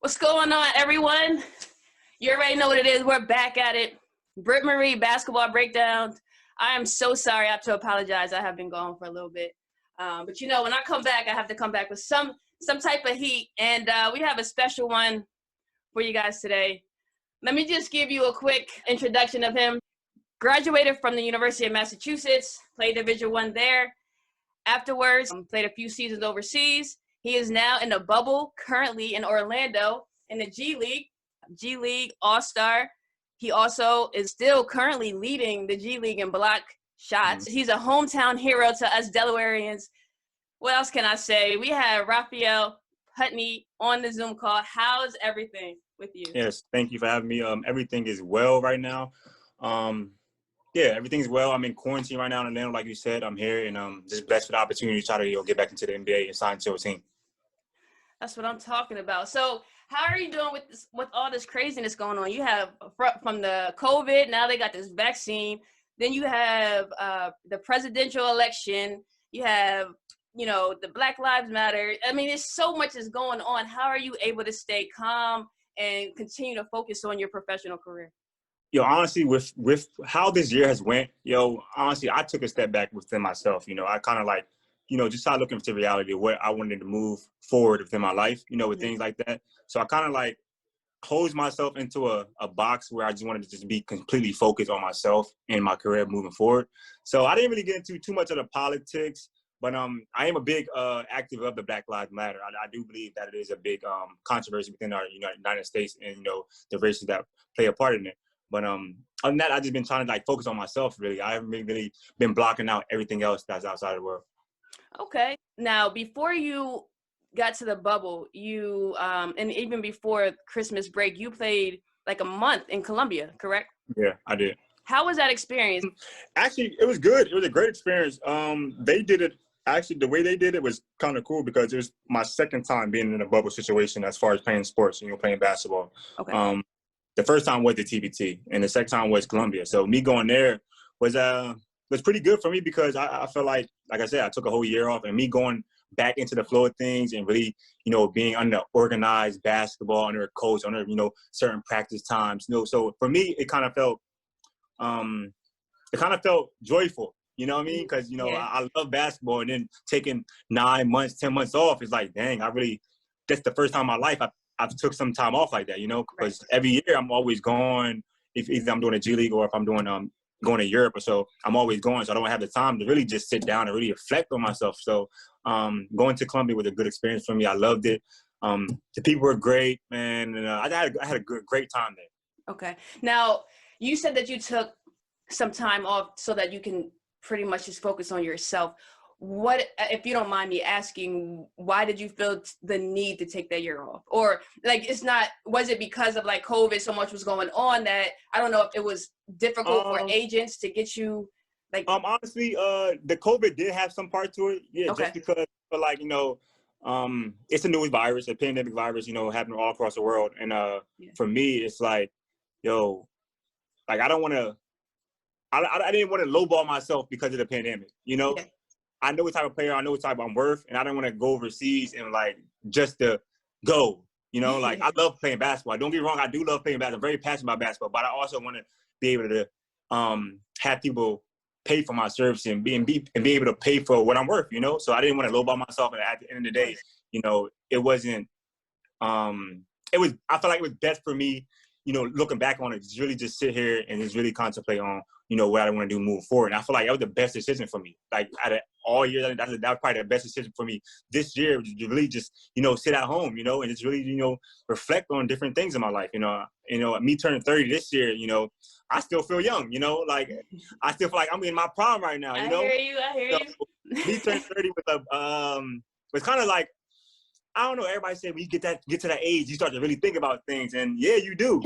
What's going on, everyone? You already know what it is. We're back at it. Britt Marie basketball breakdown. I am so sorry. I have to apologize. I have been gone for a little bit. But you know, when I come back, I have to come back with some type of heat. And we have a special one for you guys today. Let me just give you a quick introduction of him. Graduated from the University of Massachusetts, played Division I there. Afterwards, played a few seasons overseas. He is now in the bubble, currently in Orlando in the G League All-Star. He also is still currently leading the G League in block shots. He's a hometown hero to us Delawareans. What else can I say? We have Raphiael, Putney on the Zoom call. How's everything with you? Yes, thank you for having me. Everything is well right now. Yeah, everything's well. I'm in quarantine right now in Atlanta, like you said. I'm here and just blessed for the opportunity to try to get back into the NBA and sign to a team. That's what I'm talking about. So how are you doing with all this craziness going on? You have from the COVID, now they got this vaccine. Then you have the presidential election. You have, the Black Lives Matter. I mean, there's so much is going on. How are you able to stay calm and continue to focus on your professional career? Honestly, with how this year has went, honestly, I took a step back within myself. I kind of just started looking into reality of what I wanted to move forward within my life, with things like that. So I kind of closed myself into a box where I just wanted to just be completely focused on myself and my career moving forward. So I didn't really get into too much of the politics, but I am a big active of the Black Lives Matter. I do believe that it is a big controversy within our United States and, the races that play a part in it. But other than that, I've just been trying to focus on myself, really. I haven't really been blocking out everything else that's outside of the world. Okay. Now, before you got to the bubble, you and even before Christmas break, you played like a month in Colombia, correct? Yeah, I did. How was that experience? Actually, it was good. It was a great experience. They did it. Actually, the way they did it was kind of cool because it was my second time being in a bubble situation as far as playing sports, playing basketball. Okay. The first time was the TBT, and the second time was Colombia. So me going there was pretty good for me because I felt like I said, I took a whole year off, and me going back into the flow of things and really, being under organized basketball, under a coach, under, certain practice times. So for me, it kind of felt joyful. You know what I mean? Because, I love basketball, and then taking 9 months, 10 months off is like, dang, that's the first time in my life I've took some time off like that, because every year I'm always going, if either I'm doing a G League or if I'm doing going to Europe or so, I'm always going. So I don't have the time to really just sit down and really reflect on myself. So going to Colombia was a good experience for me. I loved it. The people were great, man. And I had a great time there. Okay. Now, you said that you took some time off so that you can pretty much just focus on yourself. What, if you don't mind me asking, why did you feel the need to take that year off? Or was it because of COVID, so much was going on that, I don't know if it was difficult for agents to get you honestly, the COVID did have some part to it. Yeah, okay. Just because it's a new virus, a pandemic virus, happening all across the world. And for me, it's I don't want to, I didn't want to lowball myself because of the pandemic, Yeah. I know what type of player, I know what type I'm worth, and I don't want to go overseas and just to go, I love playing basketball. Don't get me wrong, I do love playing basketball. I'm very passionate about basketball, but I also want to be able to have people pay for my service and be able to pay for what I'm worth, So I didn't want to lowball myself, and at the end of the day, it wasn't. I felt like it was best for me, looking back on it, just really just sit here and just really contemplate on, what I want to do moving forward. And I feel like that was the best decision for me. Out of all years, that was probably the best decision for me this year, to really just, sit at home, and just really, reflect on different things in my life. Me turning 30 this year, I still feel young, I still feel like I'm in my prime right now, I hear you. Me turning 30 was kind of like, I don't know, everybody say when you get to that age, you start to really think about things. And yeah, you do.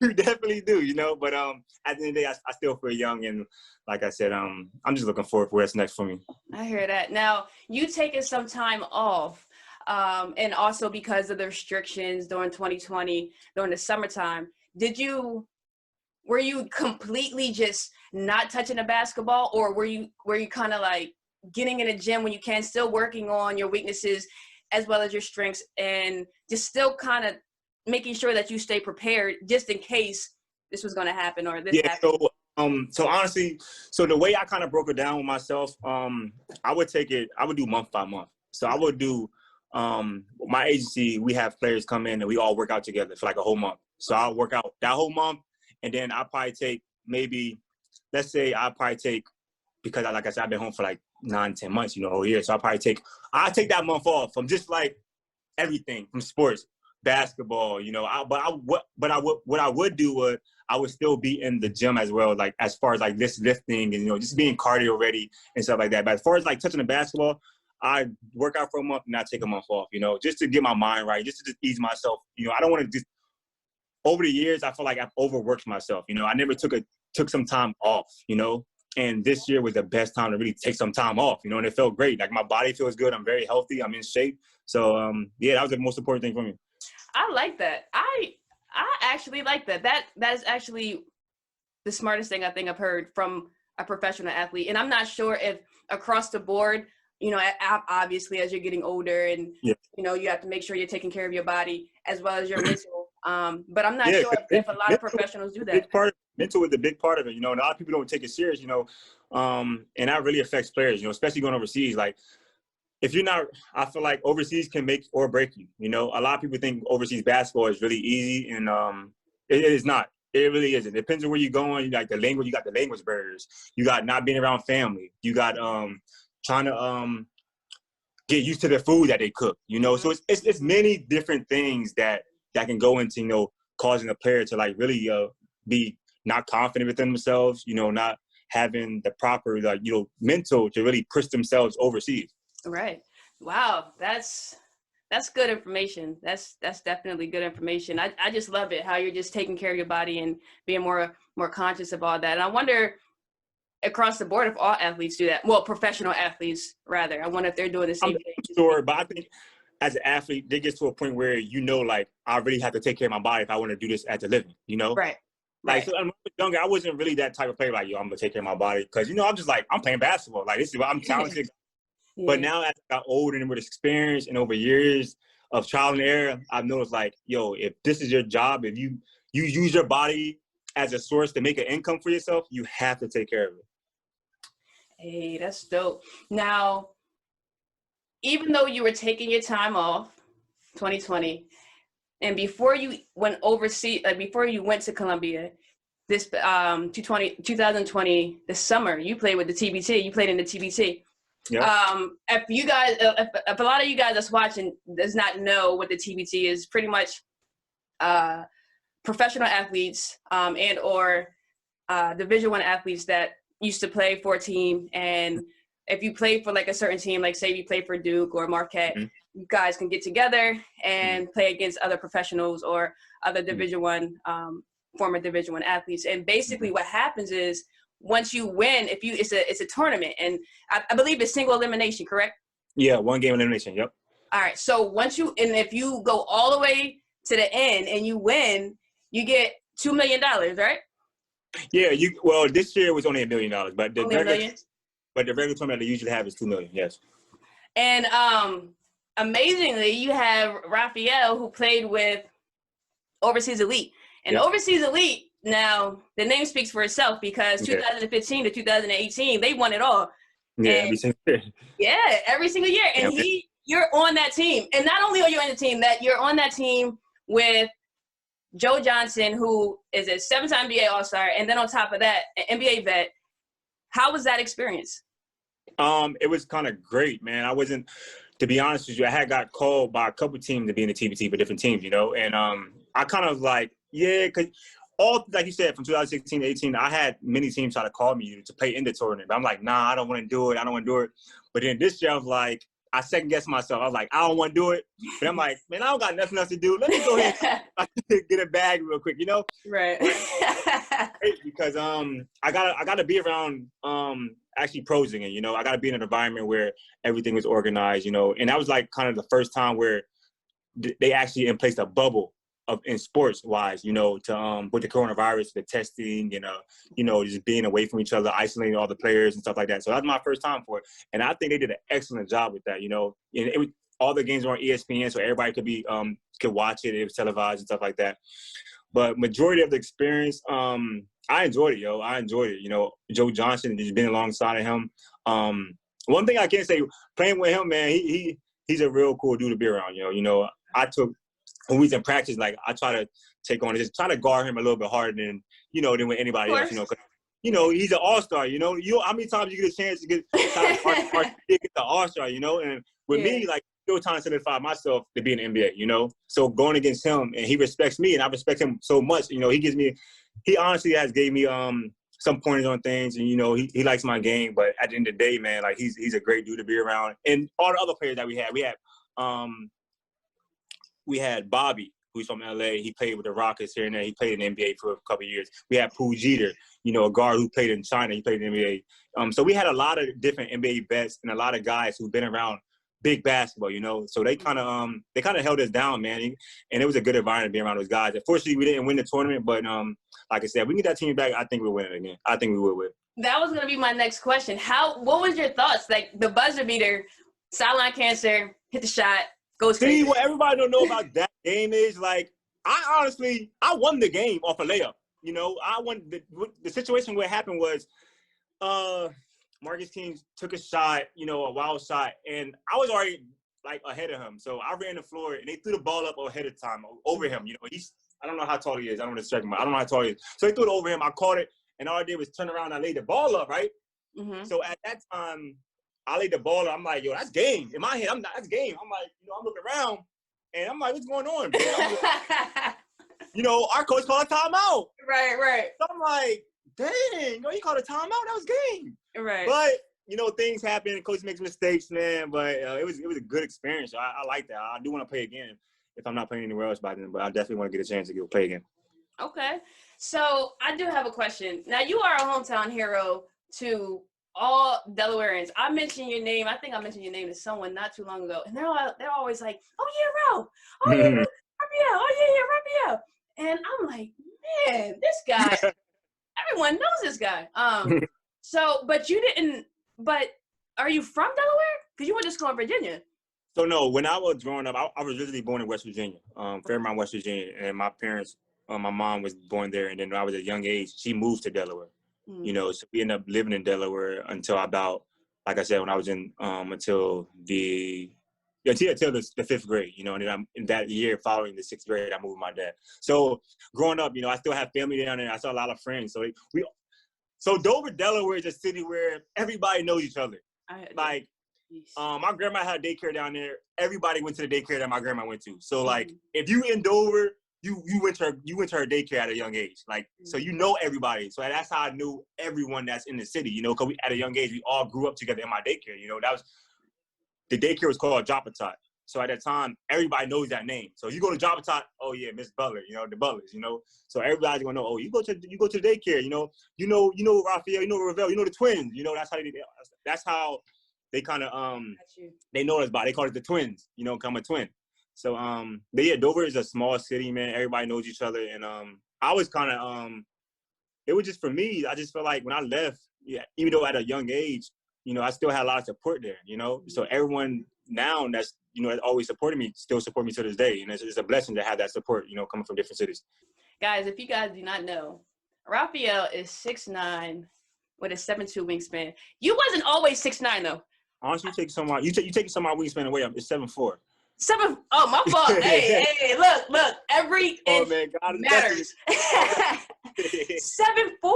You definitely do, But at the end of the day, I still feel young. And like I said, I'm just looking forward for what's next for me. I hear that. Now, you taking some time off, and also because of the restrictions during 2020, during the summertime, were you completely just not touching the basketball, or were you kind of getting in the gym when you can, still working on your weaknesses as well as your strengths, and just still kind of making sure that you stay prepared just in case this was going to happen or this happened? So honestly, so the way I kind of broke it down with myself, I would do month by month. So I would do, my agency, we have players come in and we all work out together for like a whole month. So I'll work out that whole month, and then I'll probably take let's say because like I said, I've been home for like 9-10 months, a whole year. So I'll take that month off from just like everything from sports, basketball, what I would do was I would still be in the gym as well, like as far as like this lifting and, just being cardio ready and stuff like that. But as far as like touching the basketball, I work out for a month and I take a month off, just to get my mind right, just to just ease myself. I don't want to just, over the years, I feel like I've overworked myself. I never took some time off, and this year was the best time to really take some time off, and it felt great. Like my body feels good. I'm very healthy. I'm in shape. So, that was the most important thing for me. I like that. I actually like that. That is actually the smartest thing I think I've heard from a professional athlete. And I'm not sure if across the board, obviously as you're getting older and, you have to make sure you're taking care of your body as well as your mental. But I'm not sure if a lot of professionals do that. Mental is a big part of it. A lot of people don't take it serious, and that really affects players, especially going overseas. Like, if you're not, I feel like overseas can make or break you. A lot of people think overseas basketball is really easy, and it is not. It really isn't. It depends on where you're going. You got the language barriers. You got not being around family. You got trying to get used to the food that they cook. So it's many different things that can go into causing a player to like really be not confident within themselves. Not having the proper mental to really push themselves overseas. Right. Wow. That's good information. That's definitely good information. I just love it, how you're just taking care of your body and being more conscious of all that. And I wonder across the board if all athletes do that. Well, professional athletes rather. I wonder if they're doing the same thing. Sure, but I think as an athlete, they get to a point where like I really have to take care of my body if I want to do this as a living. Right. Like, so when I was younger, I wasn't really that type of player. Like, I'm gonna take care of my body because I'm just like I'm playing basketball. Like, this is what I'm talented. Yeah. But now as I got older and with experience and over years of trial and error, I've noticed like, if this is your job, if you use your body as a source to make an income for yourself, you have to take care of it. Hey, that's dope. Now, even though you were taking your time off, 2020, and before you went overseas, like before you went to Colombia, this 2020, this summer, you played with the TBT. You played in the TBT. Yeah. If you guys, if a lot of you guys that's watching does not know what the TBT is, pretty much professional athletes and or Division I athletes that used to play for a team, and if you play for like a certain team, like say you play for Duke or Marquette, you guys can get together and play against other professionals or other Division I, former Division I athletes. And basically what happens is once you win, it's a tournament, and I believe it's single elimination, correct? Yeah, one game elimination. Yep. All right. So if you go all the way to the end and you win, you get $2 million, right? Yeah. Well, this year was only $1 million, but the regular tournament they usually have is $2 million. Yes. And amazingly, you have Raphiael, who played with Overseas Elite, and Overseas Elite. Now, the name speaks for itself because 2015 to 2018, they won it all. Yeah, every single year. Yeah, every single year. And you're on that team. And not only are you on the team, that you're on that team with Joe Johnson, who is a 7-time NBA All-Star, and then on top of that, an NBA vet. How was that experience? It was kind of great, man. To be honest with you, I had got called by a couple teams to be in the TBT for different teams, and I kind of like, because all, like you said, from 2016 to 18, I had many teams try to call me to play in the tournament. But I'm like, nah, I don't want to do it. But then this year, I was like, I second-guessed myself. I was like, I don't want to do it. But I'm like, man, I don't got nothing else to do. Let me go ahead and get a bag real quick, Right. Because I gotta be around actually pros again, I gotta be in an environment where everything is organized, And that was like kind of the first time where they actually in place a bubble in sports wise, to with the coronavirus, the testing, just being away from each other, isolating all the players and stuff like that. So that was my first time for it. And I think they did an excellent job with that, And all the games were on ESPN, so everybody could watch it. It was televised and stuff like that. But majority of the experience, I enjoyed it, yo. I enjoyed it. You know, Joe Johnson, just been alongside of him. One thing I can say, playing with him, man, he's a real cool dude to be around, yo. You know, when we was in practice, like, I try to take on, just try to guard him a little bit harder than with anybody else, you know. 'Cause, he's an all-star, you know. How many times you get a chance to get the all-star, you know? And with me, like, still trying to solidify myself to be in the NBA, you know? So going against him, and he respects me, and I respect him so much, you know, he honestly has gave me some pointers on things, and, you know, he likes my game, but at the end of the day, man, like, he's a great dude to be around. And all the other players that we had Bobby, who's from LA. He played with the Rockets here and there. He played in the NBA for a couple of years. We had Pooh Jeter, you know, a guard who played in China. He played in the NBA. So we had a lot of different NBA vets and a lot of guys who've been around big basketball, you know. So they kind of held us down, man. And it was a good environment being around those guys. Unfortunately, we didn't win the tournament, but like I said, we can get that team back. I think we'll win it again. I think we will win. That was gonna be my next question. What was your thoughts? Like, the buzzer beater, sideline cancer, hit the shot, goes crazy. See, what everybody don't know about that game is, like, I won the game off a layup. You know, I won the situation. What happened was, Marcus King took a shot, you know, a wild shot, and I was already, like, ahead of him. So I ran the floor, and they threw the ball up ahead of time over him. You know, I don't know how tall he is. I don't want to check him. I don't know how tall he is. So they threw it over him. I caught it, and all I did was turn around and I laid the ball up, right? Mm-hmm. So at that time, I laid the ball up. I'm like, yo, that's game. In my head, that's game. I'm like, you know, I'm looking around, and I'm like, what's going on, man? You know, our coach called a timeout. Right. So I'm like, dang, no, he called a timeout. That was game. Right. But, you know, things happen. Coach makes mistakes, man. But it was a good experience. I like that. I do want to play again if I'm not playing anywhere else by then. But I definitely want to get a chance to go play again. Okay. So I do have a question. Now, you are a hometown hero to all Delawareans. I mentioned your name. I think I mentioned your name to someone not too long ago. And they're always like, oh, yeah, Ro. Oh, yeah, Raphiel. Oh, yeah, Raphiel. And I'm like, man, this guy, everyone knows this guy. But are you from Delaware? Because you went to school in Virginia. So, no, when I was growing up, I was originally born in West Virginia, Fairmont, West Virginia. And my parents, my mom was born there. And then when I was at a young age, she moved to Delaware. Mm. You know, so we ended up living in Delaware until about, like I said, when I was until the fifth grade, you know, and then in that year following the sixth grade, I moved with my dad. So growing up, you know, I still have family down there. I saw a lot of friends. So Dover, Delaware is a city where everybody knows each other. Like, my grandma had daycare down there. Everybody went to the daycare that my grandma went to. So, like, if you in Dover, you went to her daycare at a young age. Like, so you know everybody. So that's how I knew everyone that's in the city, you know, because at a young age, we all grew up together in my daycare. You know, the daycare was called Jopatot. So at that time, everybody knows that name. So you go to Jopatot, oh yeah, Miss Butler, you know, the Butlers, you know. So everybody's gonna know, oh, you go to the daycare, you know Raphiel, you know Rafael, you know the twins, you know, that's how they kind of they know us by. They call it the twins, you know, come a twin. So but yeah, Dover is a small city, man. Everybody knows each other, and I was kind of it was just for me. I just felt like when I left, yeah, even though at a young age, you know, I still had a lot of support there, you know. So everyone now that's, you know, always supported me, still support me to this day. And it's a blessing to have that support, you know, coming from different cities. Guys, if you guys do not know, Raphiel is 6'9" with a 7'2" wingspan. You wasn't always 6'9", though. Honestly, you taking some of my wingspan away. It's 7'4". Oh, my fault. hey, look. Every inch matters. 7'4"?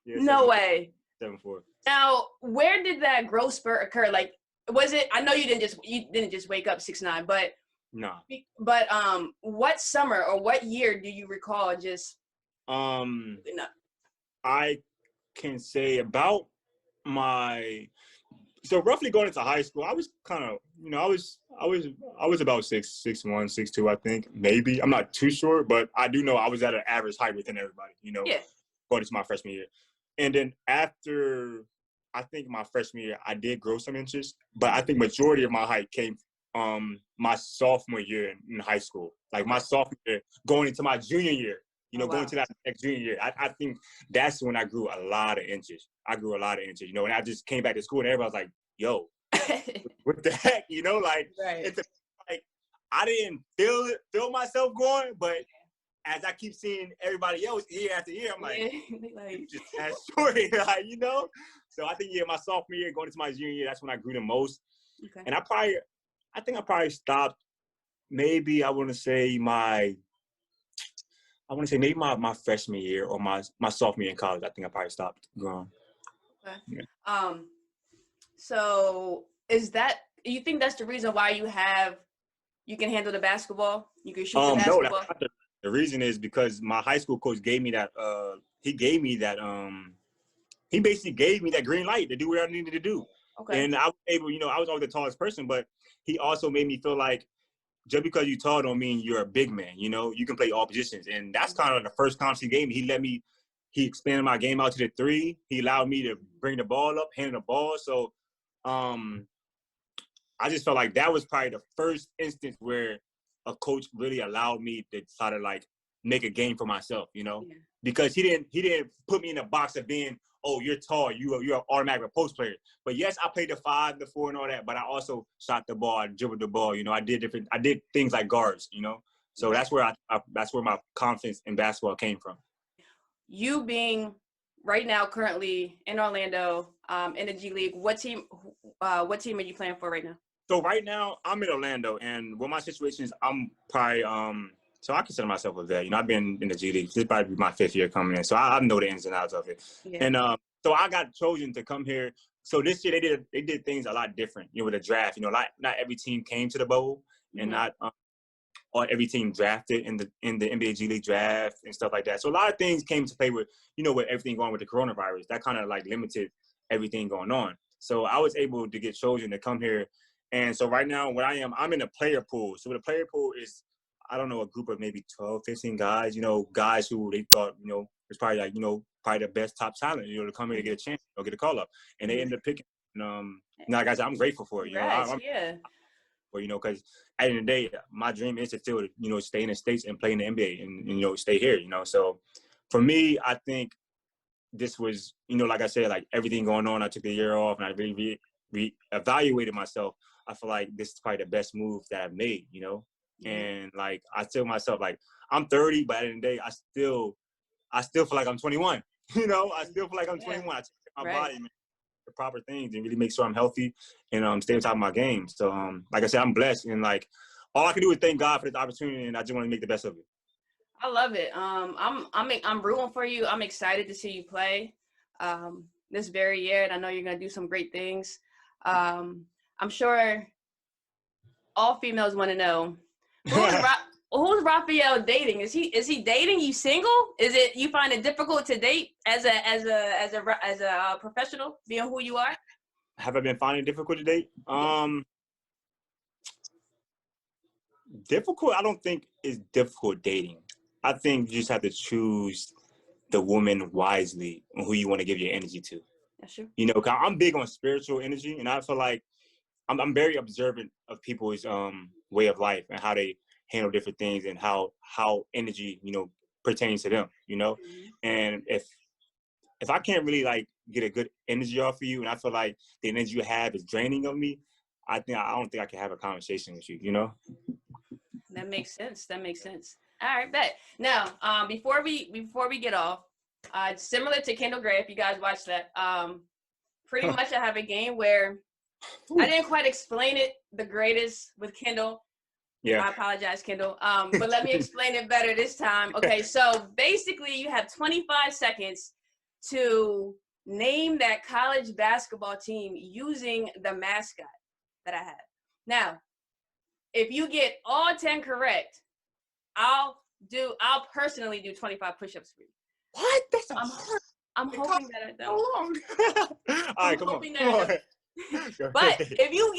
Yeah, no way. 7'4". Now, where did that growth spurt occur? Like, was it? I know you didn't just wake up 6'9", but no. But what summer or what year do you recall? Just I can say about so roughly going into high school, I was kind of, you know, I was about 6'1", 6'2", I think, maybe. I'm not too sure, but I do know I was at an average height within everybody, you know. Yeah. Going into my freshman year, and then after, I think my freshman year, I did grow some inches, but I think majority of my height came my sophomore year in high school. Like my sophomore year, going into my junior year, you know, going to that next junior year. I think that's when I grew a lot of inches. You know, and I just came back to school and everybody was like, yo, what the heck, you know, like, Right. it's like, I didn't feel myself going, but as I keep seeing everybody else year after year, I'm like, like just as short, like, you know? So I think, yeah, my sophomore year, going into my junior year, that's when I grew the most. okay. And I think I probably stopped, maybe I want to say maybe my freshman year or my sophomore year in college. I think I probably stopped growing. Okay. Yeah. So is that, you think that's the reason why you can handle the basketball? You can shoot the No, that's basketball? not the reason is because my high school coach gave me that, he basically gave me that green light to do what I needed to do. Okay. And I was able, I was always the tallest person, but he also made me feel like just because you tall don't mean you're a big man, you can play all positions. And that's kind of the first confidence he gave me. He expanded my game out to the three. He allowed me to bring the ball up, handle the ball. So I just felt like that was probably the first instance where a coach really allowed me to try to like make a game for myself, Yeah. because he didn't put me in a box of being, oh, you're tall, you're an automatic post player. But yes, I played the 5, the 4, and all that. But I also shot the ball, I dribbled the ball. I did things like guards. So that's where that's where my confidence in basketball came from. You being right now currently in Orlando, in the G League, what team are you playing for right now? So right now I'm in Orlando, and what my situation is, I'm probably so I consider myself a vet. I've been in the G League. This is probably my 5th year coming in, so I know the ins and outs of it. Yeah. And so I got chosen to come here. So this year they did things a lot different. With the draft, not every team came to the bubble, and not or every team drafted in the NBA G League draft and stuff like that. So a lot of things came to play with with everything going with the coronavirus. That kind of like limited everything going on. So I was able to get chosen to come here. And so right now, I'm in a player pool. So the player pool is, I don't know, a group of maybe 12, 15 guys, guys who they thought, was probably like, probably the best top talent, to come here to get a chance or get a call up. And they ended up picking. And, like I said, I'm grateful for it. Congrats, I'm, yeah. because at the end of the day, my dream is to still, stay in the States and play in the NBA and, stay here, So for me, I think this was, like I said, like everything going on, I took the year off and I really re-evaluated myself. I feel like this is probably the best move that I've made, and like I tell myself, like I'm 30, but at the end of the day, I still feel like I'm 21. I still feel like I'm 21. I take my body, man, the proper things and really make sure I'm healthy and stay on top of my game. So like I said, I'm blessed, and like all I can do is thank God for this opportunity, and I just want to make the best of it. I love it. I'm rooting for you. I'm excited to see you play this very year, and I know you're gonna do some great things. I'm sure all females want to know who's Raphiael dating? Is he dating? You single? Is it you find it difficult to date as a professional, being who you are? Have I been finding it difficult to date? Difficult, I don't think is difficult dating. I think you just have to choose the woman wisely and who you want to give your energy to. That's true. 'Cause I'm big on spiritual energy, and I feel like I'm very observant of people's way of life and how they handle different things and how energy pertains to them. And if I can't really like get a good energy off of you, and I feel like the energy you have is draining of me, I don't think I can have a conversation with you. That makes sense. All right, bet. Now, before we get off, similar to Kendall Gray, if you guys watch that, pretty much I have a game where I didn't quite explain it the greatest with Kendall. Yeah. I apologize, Kendall. But let me explain it better this time. Okay, so basically you have 25 seconds to name that college basketball team using the mascot that I have. Now, if you get all 10 correct, I'll personally do 25 push-ups for you. What? That's I'm hoping that I don't. All right, come on. But if you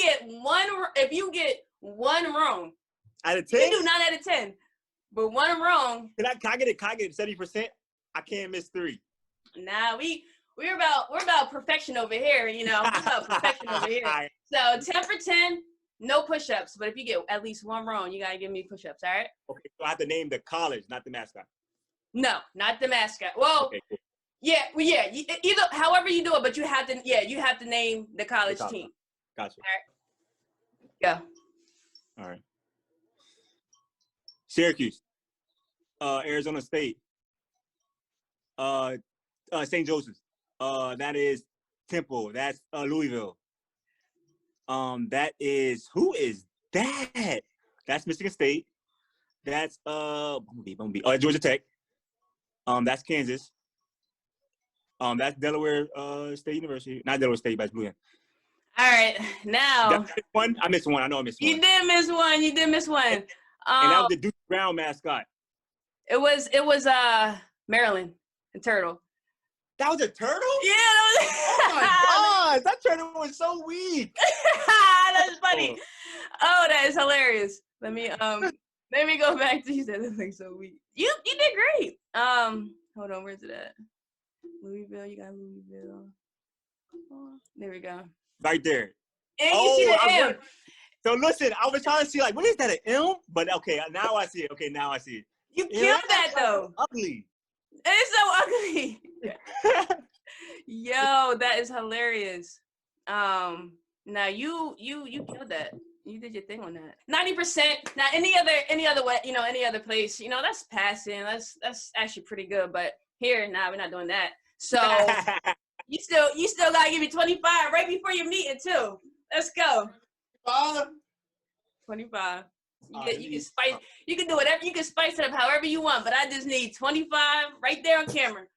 get one wrong, out of 10, you do 9 out of 10. But one wrong. Can I get it? 70%? I can't miss 3. Nah, we're about perfection over here. We're about perfection over here. So 10 for 10. No push-ups, but if you get at least one wrong, you gotta give me push-ups, all right? Okay, so I have to name the college, not the mascot. No, not the mascot. Well, okay, cool. Yeah, either however you do it, but you have to name the college team. Gotcha. Go. All right. Syracuse. Arizona State. St. Joseph's. That is Temple. That's Louisville. That is, who is that? That's Michigan State. That's Bumblebee. Georgia Tech. That's Kansas. That's Delaware State University. Not Delaware State, but it's Blue Hen. All right, now. I missed one. I know I missed one. You did miss one. You did miss one. And that was the Duke Brown mascot. It was Maryland, the turtle. That was a turtle? Yeah, that was. Oh my gosh, that turtle was so weak. That's funny. Oh, that is hilarious. Let me go back to you said that thing's so weak. You did great. Hold on, where's it at? Louisville, you got Louisville. Oh, there we go. Right there. And you see the M. So listen, I was trying to see like, what is that, an M? But okay, now I see it. Okay, now I see it. You killed that though. Ugly. It's so ugly. Yo, that is hilarious. Now you killed that. You did your thing on that. 90%. Now any other way, any other place, that's passing. That's actually pretty good. But here, we're not doing that. So you still gotta give me 25 right before your meeting too. Let's go. 25. You can spice. You can do whatever. You can spice it up however you want. But I just need 25 right there on camera.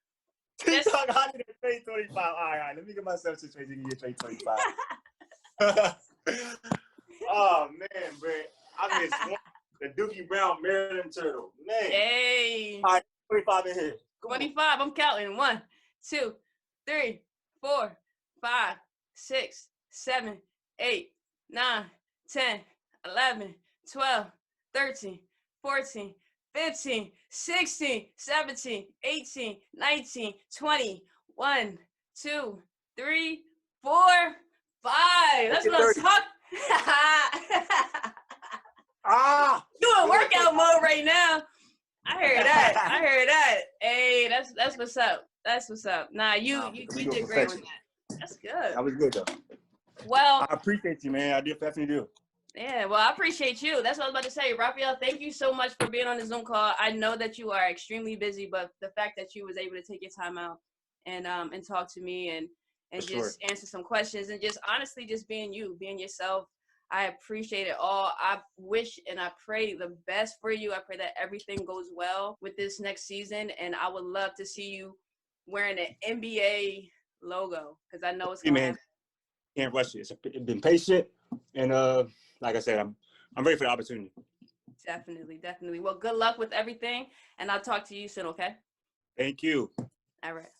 That's 25. All right. Let me get myself situated. You can get 25. Oh man, bro. I missed one. The Dookie Brown Maryland turtle. Man. Hey. All right, 25 in here. 25. I'm counting. 1, 2, 3, 4, 5, 6, 7, 8, 9, 10, 11, 12, 13, 14, 15, 16, 17, 18, 19, 20, 1, 2, 3, 4, 5. That's what I'm talking. You in workout mode right now. I heard that. Hey, that's what's up. That's what's up. Nah, you did great with that. That's good. That was good though. Well, I appreciate you, man. I definitely do. Yeah, well, I appreciate you. That's what I was about to say. Raphiael, thank you so much for being on the Zoom call. I know that you are extremely busy, but the fact that you was able to take your time out and talk to me and just answer some questions and just honestly just being you, being yourself, I appreciate it all. I wish and I pray the best for you. I pray that everything goes well with this next season, and I would love to see you wearing an NBA logo because I know it's going to happen. Can't rush it. It's been patient, and like I said, I'm ready for the opportunity. Definitely. Well, good luck with everything, and I'll talk to you soon, okay? Thank you. All right.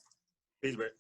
Peace, Brett.